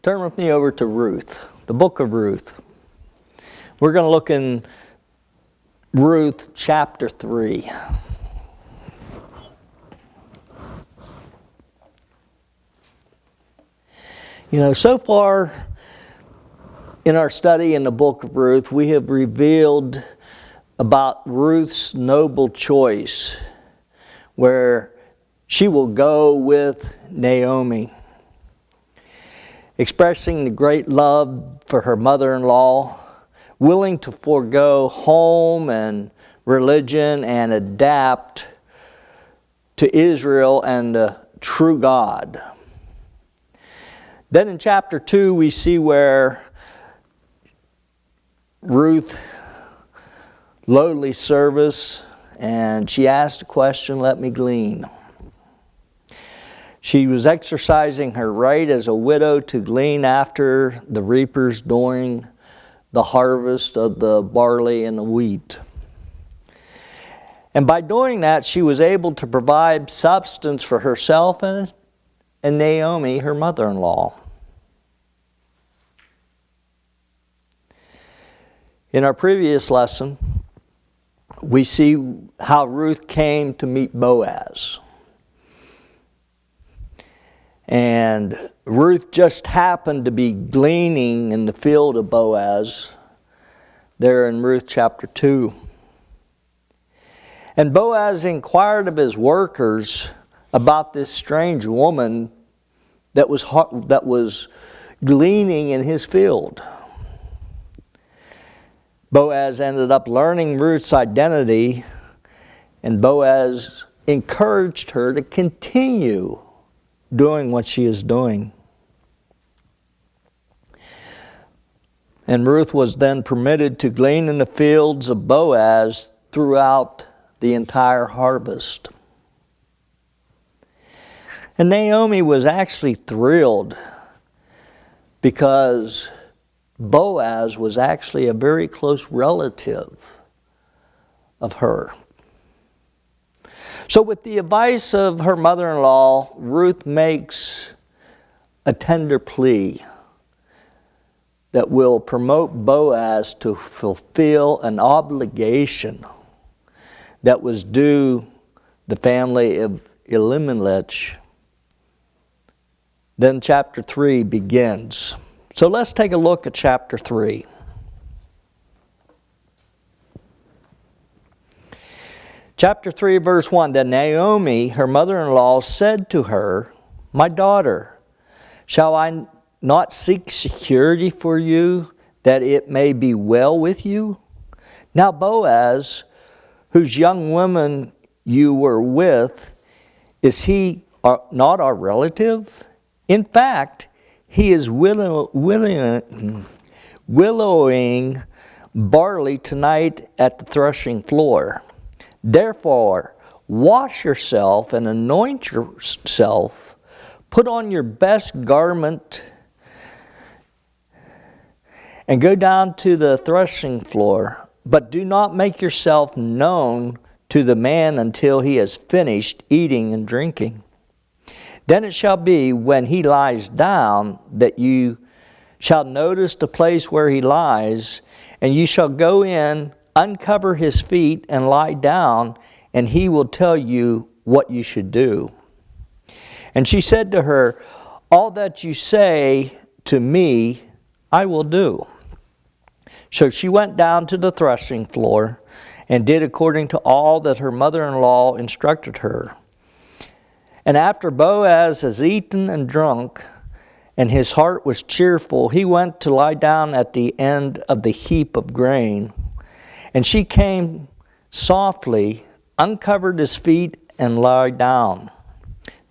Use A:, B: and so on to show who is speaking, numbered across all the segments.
A: Turn with me over to Ruth, the book of Ruth. We're going to look in Ruth chapter 3. So far in our study in the book of Ruth, we have revealed about Ruth's noble choice, where she will go with Naomi, expressing the great love for her mother-in-law, willing to forego home and religion and adapt to Israel and the true God. Then in chapter 2, we see where Ruth, lowly service, and she asked a question, "Let me glean." She was exercising her right as a widow to glean after the reapers during the harvest of the barley and the wheat. And by doing that, she was able to provide substance for herself and Naomi, her mother-in-law. In our previous lesson, we see how Ruth came to meet Boaz. And Ruth just happened to be gleaning in the field of Boaz, there in Ruth chapter 2. And Boaz inquired of his workers about this strange woman that was gleaning in his field. Boaz ended up learning Ruth's identity, and Boaz encouraged her to continue doing what she is doing. And Ruth was then permitted to glean in the fields of Boaz throughout the entire harvest. And Naomi was actually thrilled because Boaz was actually a very close relative of her. So with the advice of her mother-in-law, Ruth makes a tender plea that will promote Boaz to fulfill an obligation that was due the family of Elimelech. Then chapter 3 begins. So let's take a look at chapter 3. Chapter 3, verse 1, Then Naomi, her mother-in-law, said to her, "My daughter, shall I not seek security for you, that it may be well with you? Now Boaz, whose young woman you were with, is he not our relative? In fact, he is willowing barley tonight at the threshing floor. Therefore, wash yourself and anoint yourself, put on your best garment, and go down to the threshing floor. But do not make yourself known to the man until he has finished eating and drinking. Then it shall be, when he lies down, that you shall notice the place where he lies, and you shall go in, uncover his feet, and lie down, and he will tell you what you should do." And she said to her, "All that you say to me, I will do." So she went down to the threshing floor and did according to all that her mother-in-law instructed her. And after Boaz has eaten and drunk, and his heart was cheerful, he went to lie down at the end of the heap of grain. And she came softly, uncovered his feet, and lay down.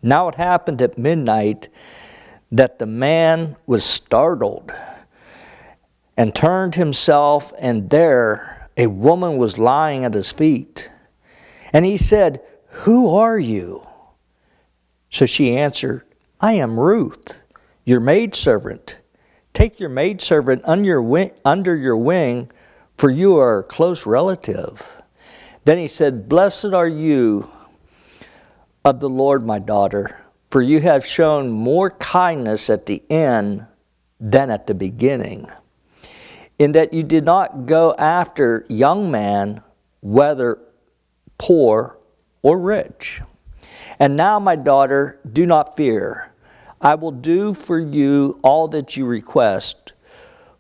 A: Now it happened at midnight that the man was startled and turned himself, and there a woman was lying at his feet. And he said, "Who are you?" So she answered, "I am Ruth, your maidservant. Take your maidservant under your wing, for you are a close relative." Then he said, "Blessed are you of the Lord, my daughter, for you have shown more kindness at the end than at the beginning, in that you did not go after young man, whether poor or rich. And now, my daughter, do not fear. I will do for you all that you request,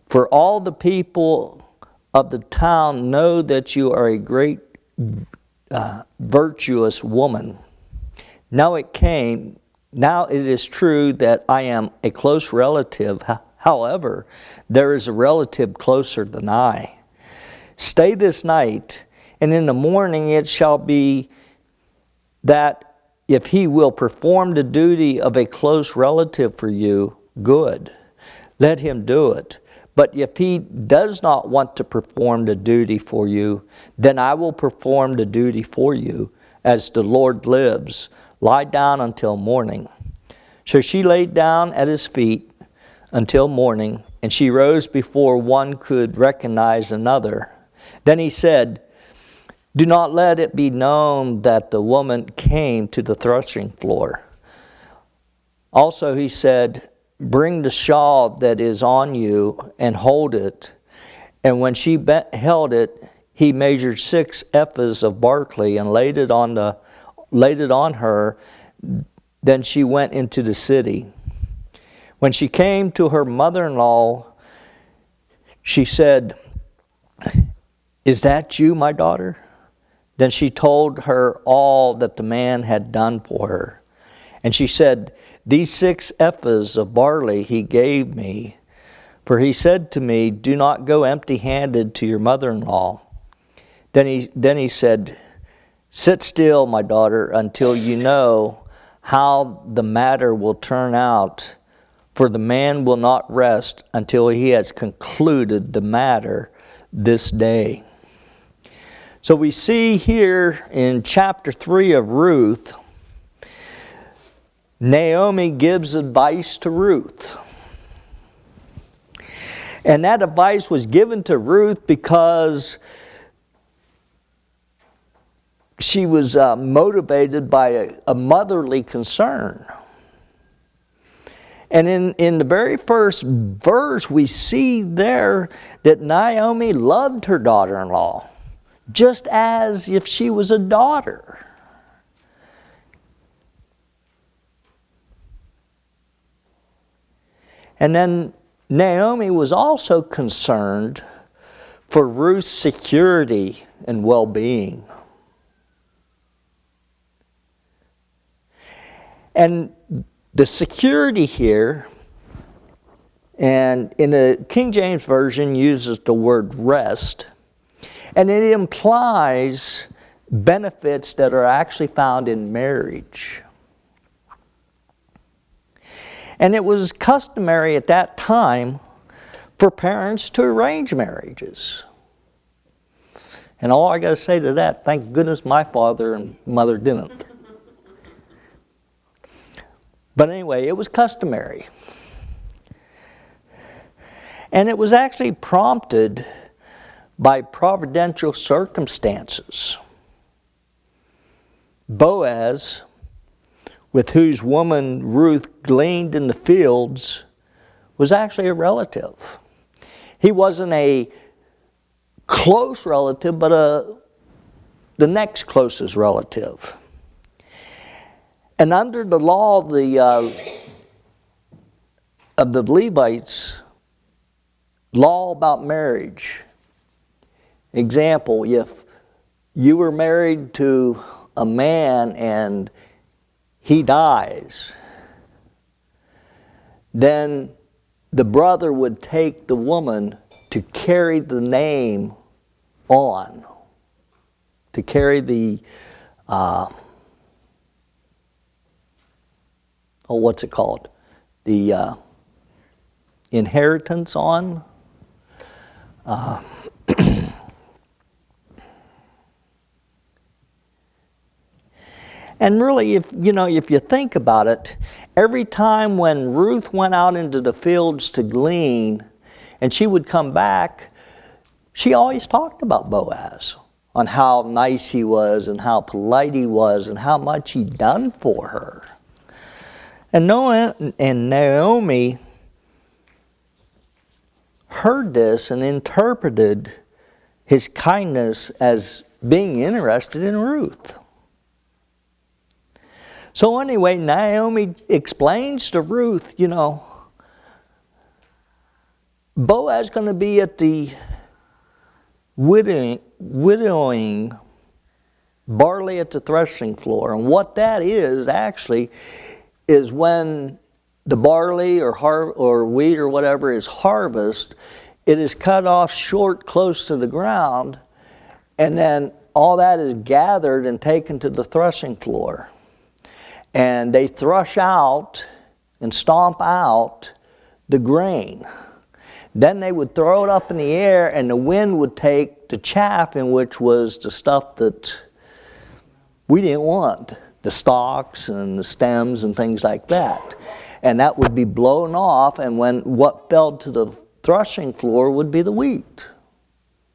A: for all the people of the town know that you are a great virtuous woman. Now it is true that I am a close relative. However, there is a relative closer than I. Stay this night, and in the morning it shall be that if he will perform the duty of a close relative for you, good. Let him do it. But if he does not want to perform the duty for you, then I will perform the duty for you, as the Lord lives. Lie down until morning. So she laid down at his feet until morning, and she rose before one could recognize another. Then he said, do not let it be known that the woman came to the threshing floor. Also he said, bring the shawl that is on you and hold it. And when she held it, he measured 6 ephahs of barley and laid it on her. Then she went into the city. When she came to her mother-in-law, she said, is that you, my daughter? Then she told her all that the man had done for her. And she said, these 6 ephahs of barley he gave me, for he said to me, do not go empty-handed to your mother-in-law. Then he said, sit still, my daughter, until you know how the matter will turn out, for the man will not rest until he has concluded the matter this day. So we see here in chapter 3 of Ruth, Naomi gives advice to Ruth. And that advice was given to Ruth because she was motivated by a motherly concern. And in the very first verse, we see there that Naomi loved her daughter-in-law, just as if she was a daughter. And then Naomi was also concerned for Ruth's security and well-being. And the security here, and in the King James Version uses the word rest, and it implies benefits that are actually found in marriage. And it was customary at that time for parents to arrange marriages. And all I got to say to that, thank goodness my father and mother didn't. But anyway, it was customary. And it was actually prompted by providential circumstances. Boaz, with whose woman Ruth gleaned in the fields, was actually a relative. He wasn't a close relative, but the next closest relative. And under the law of the Levites, law about marriage, example, if you were married to a man and he dies, then the brother would take the woman to carry the name on, to carry the, what's it called? The inheritance on. And really, if you think about it, every time when Ruth went out into the fields to glean, and she would come back, she always talked about Boaz, on how nice he was, and how polite he was, and how much he'd done for her. And Naomi heard this and interpreted his kindness as being interested in Ruth. So anyway, Naomi explains to Ruth, Boaz is going to be at the widowing barley at the threshing floor. And what that is actually is when the barley or wheat or whatever is harvested, it is cut off short close to the ground, and then all that is gathered and taken to the threshing floor. And they thresh out and stomp out the grain. Then they would throw it up in the air, and the wind would take the chaff, in which was the stuff that we didn't want, the stalks and the stems and things like that. And that would be blown off, and what fell to the threshing floor would be the wheat,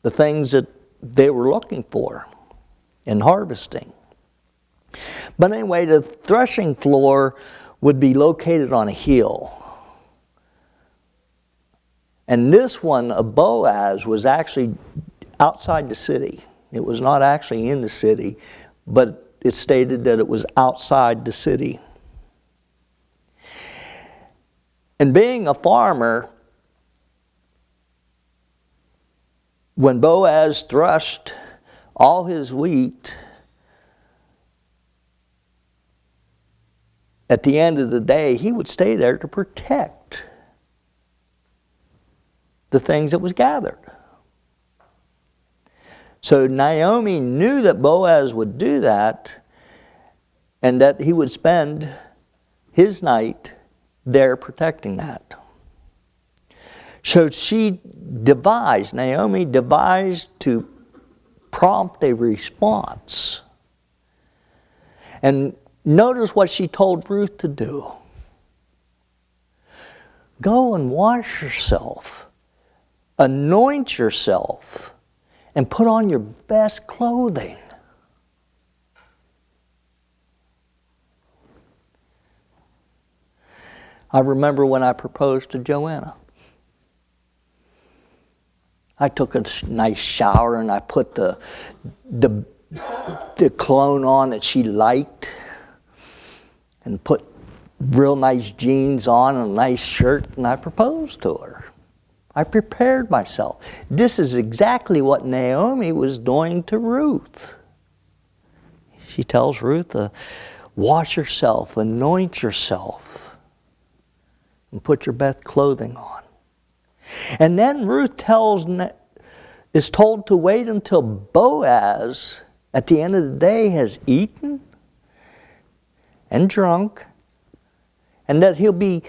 A: the things that they were looking for in harvesting. But anyway, the threshing floor would be located on a hill. And this one of Boaz was actually outside the city. It was not actually in the city, but it stated that it was outside the city. And being a farmer, when Boaz threshed all his wheat, at the end of the day, he would stay there to protect the things that was gathered. So Naomi knew that Boaz would do that, and that he would spend his night there protecting that. So Naomi devised to prompt a response. And notice what she told Ruth to do. Go and wash yourself, anoint yourself, and put on your best clothing. I remember when I proposed to Joanna. I took a nice shower and I put the cologne on that she liked, and put real nice jeans on and a nice shirt, and I proposed to her. I prepared myself. This is exactly what Naomi was doing to Ruth. She tells Ruth to wash yourself, anoint yourself, and put your best clothing on. And then Ruth is told to wait until Boaz, at the end of the day, has eaten and drunk, and that he'll be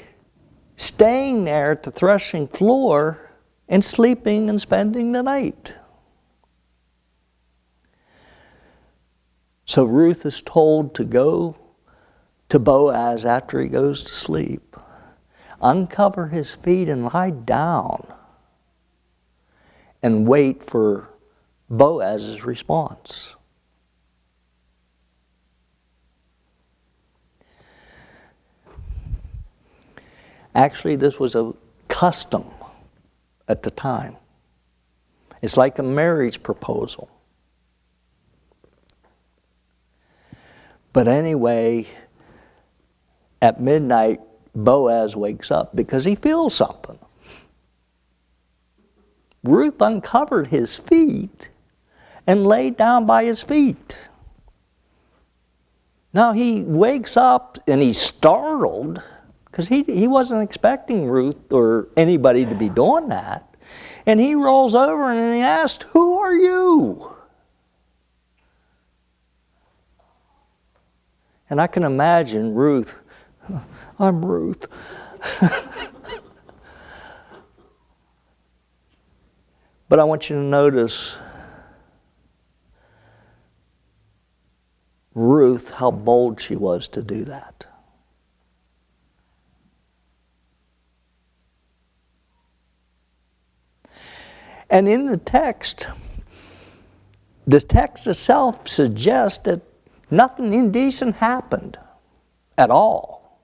A: staying there at the threshing floor and sleeping and spending the night. So Ruth is told to go to Boaz after he goes to sleep, uncover his feet and lie down, and wait for Boaz's response. Actually, this was a custom at the time. It's like a marriage proposal. But anyway, at midnight, Boaz wakes up because he feels something. Ruth uncovered his feet and laid down by his feet. Now he wakes up and he's startled, because he wasn't expecting Ruth or anybody to be doing that. And he rolls over and he asks, "Who are you?" And I can imagine Ruth, "I'm Ruth." But I want you to notice Ruth, how bold she was to do that. And in the text itself suggests that nothing indecent happened at all.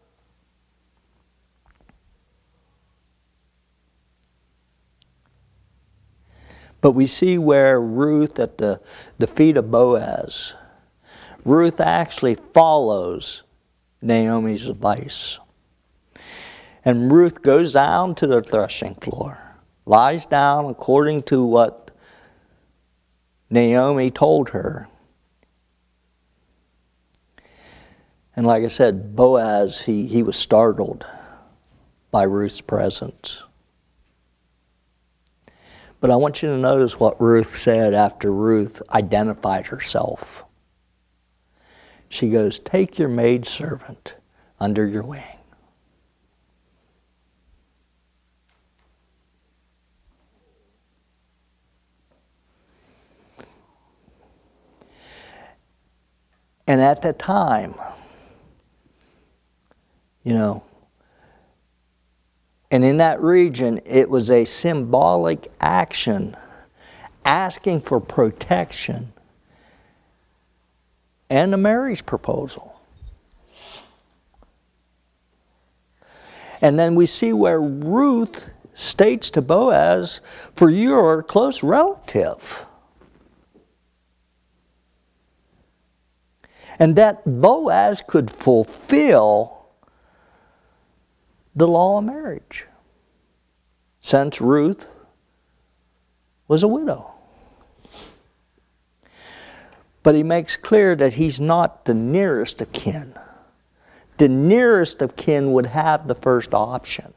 A: But we see where Ruth at the feet of Boaz, Ruth actually follows Naomi's advice. And Ruth goes down to the threshing floor, lies down according to what Naomi told her. And like I said, Boaz, he was startled by Ruth's presence. But I want you to notice what Ruth said after Ruth identified herself. She goes, "Take your maidservant under your wing." And at that time, and in that region, it was a symbolic action asking for protection and a marriage proposal. And then we see where Ruth states to Boaz, "For you are a close relative." And that Boaz could fulfill the law of marriage, since Ruth was a widow. But he makes clear that he's not the nearest of kin. The nearest of kin would have the first option.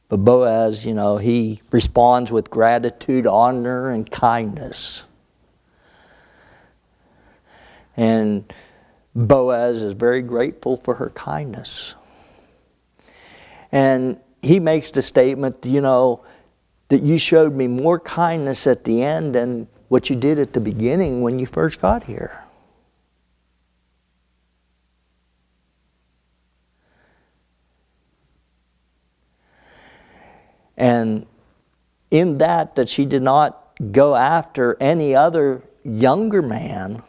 A: But Boaz, he responds with gratitude, honor, and kindness. And Boaz is very grateful for her kindness. And he makes the statement, that you showed me more kindness at the end than what you did at the beginning when you first got here. And in that she did not go after any other younger man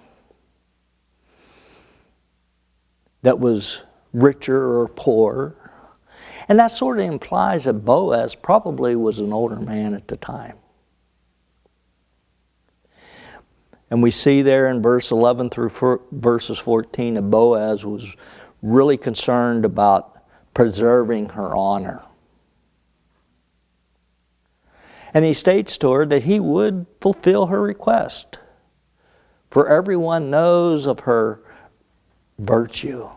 A: that was richer or poorer. And that sort of implies that Boaz probably was an older man at the time. And we see there in verse 11 through verses 14 that Boaz was really concerned about preserving her honor. And he states to her that he would fulfill her request, for everyone knows of her virtue.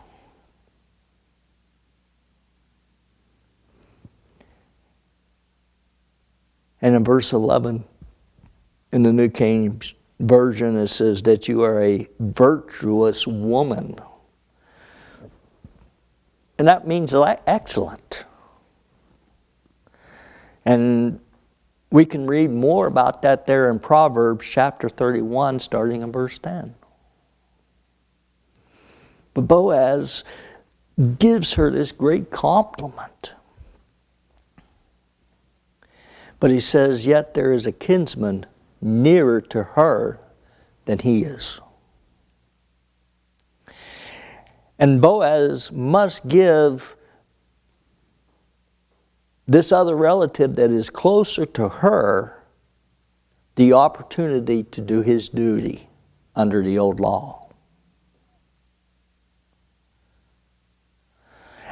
A: And in verse 11, in the New King Version, it says that you are a virtuous woman. And that means excellent. And we can read more about that there in Proverbs chapter 31, starting in verse 10. But Boaz gives her this great compliment. But he says, yet there is a kinsman nearer to her than he is. And Boaz must give this other relative that is closer to her the opportunity to do his duty under the old law.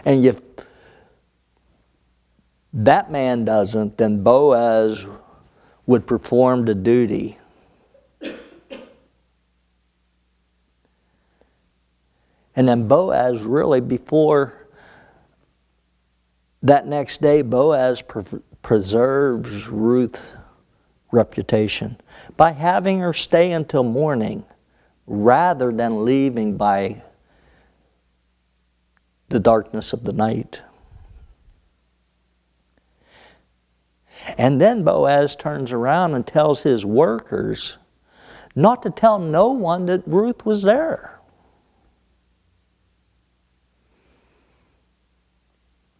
A: And if that man doesn't, then Boaz would perform the duty. And then Boaz really, before that next day, Boaz preserves Ruth's reputation by having her stay until morning rather than leaving by the darkness of the night. And then Boaz turns around and tells his workers not to tell no one that Ruth was there.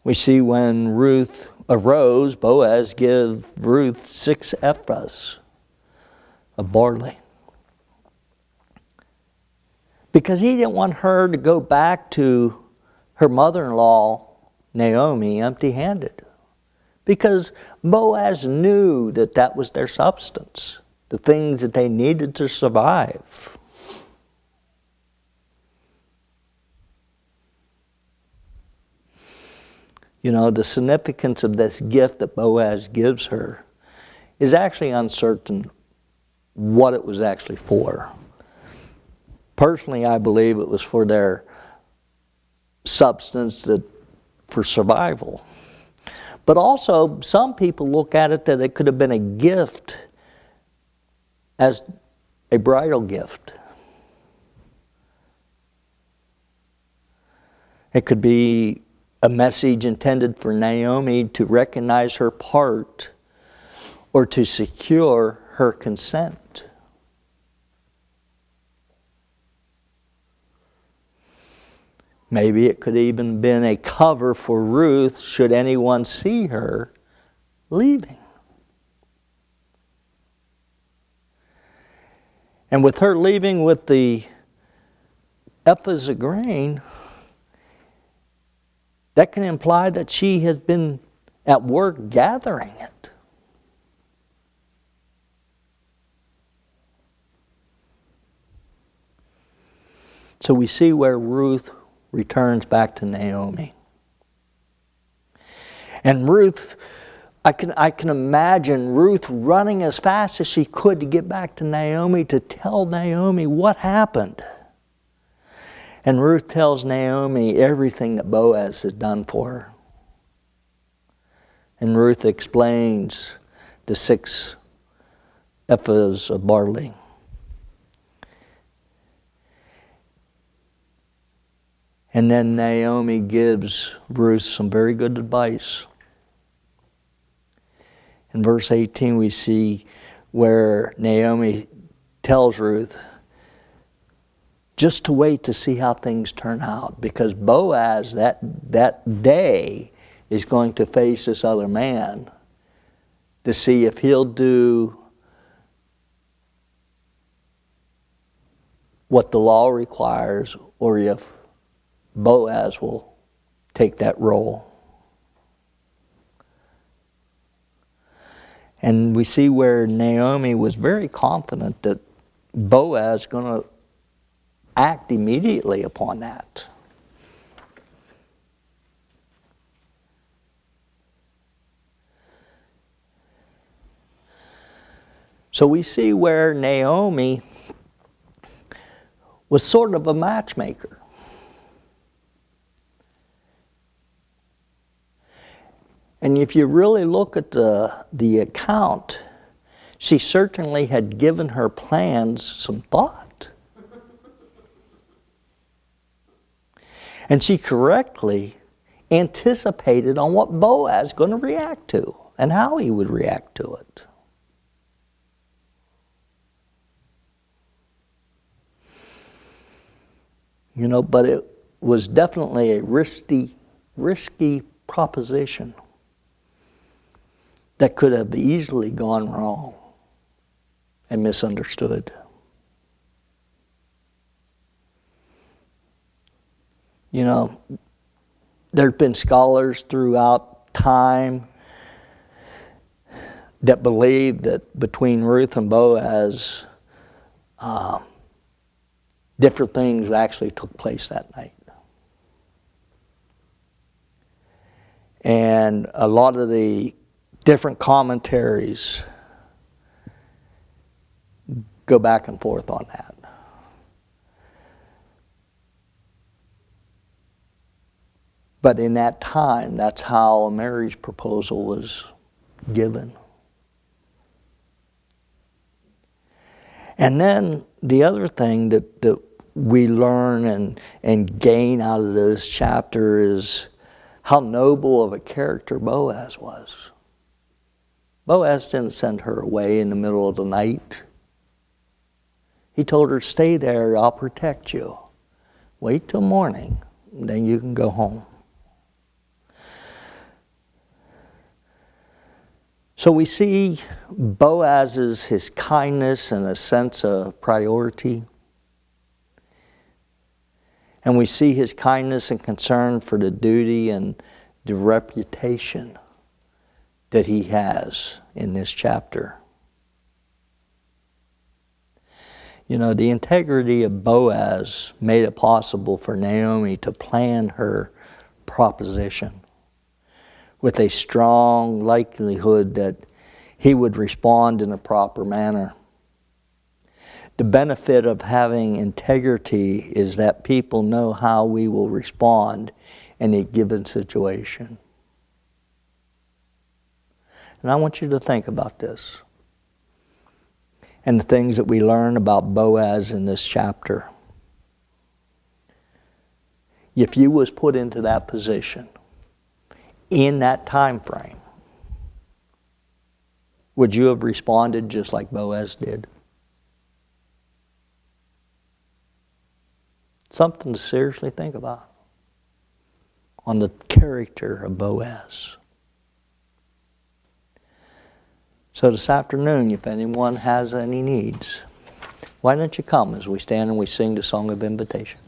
A: We see when Ruth arose, Boaz gave Ruth 6 ephahs of barley, because he didn't want her to go back to her mother-in-law, Naomi, empty-handed. Because Boaz knew that that was their substance, the things that they needed to survive. You know, the significance of this gift that Boaz gives her is actually uncertain what it was actually for. Personally, I believe it was for their substance, for survival. But also, some people look at it that it could have been a gift as a bridal gift. It could be a message intended for Naomi to recognize her part or to secure her consent. Maybe it could even been a cover for Ruth should anyone see her leaving. And with her leaving with the ephahs of grain, that can imply that she has been at work gathering it. So we see where Ruth returns back to Naomi. And Ruth, I can imagine Ruth running as fast as she could to get back to Naomi to tell Naomi what happened. And Ruth tells Naomi everything that Boaz has done for her. And Ruth explains the 6 ephahs of barley. And then Naomi gives Ruth some very good advice. In verse 18 we see where Naomi tells Ruth just to wait to see how things turn out, because Boaz that day is going to face this other man to see if he'll do what the law requires or if Boaz will take that role. And we see where Naomi was very confident that Boaz is going to act immediately upon that. So we see where Naomi was sort of a matchmaker. And if you really look at the account, she certainly had given her plans some thought. And she correctly anticipated on what Boaz was going to react to and how he would react to it. You know, but it was definitely a risky proposition that could have easily gone wrong and misunderstood. You know, there have been scholars throughout time that believe that between Ruth and Boaz, different things actually took place that night. And a lot of the different commentaries go back and forth on that. But in that time, that's how a marriage proposal was given. And then the other thing that we learn and gain out of this chapter is how noble of a character Boaz was. Boaz didn't send her away in the middle of the night. He told her, stay there, I'll protect you. Wait till morning, then you can go home. So we see Boaz's his kindness and a sense of priority. And we see his kindness and concern for the duty and the reputation that he has in this chapter. You know, the integrity of Boaz made it possible for Naomi to plan her proposition with a strong likelihood that he would respond in a proper manner. The benefit of having integrity is that people know how we will respond in a given situation. And I want you to think about this and the things that we learn about Boaz in this chapter. If you was put into that position in that time frame, would you have responded just like Boaz did? Something to seriously think about on the character of Boaz. So this afternoon, if anyone has any needs, why don't you come as we stand and we sing the song of invitation?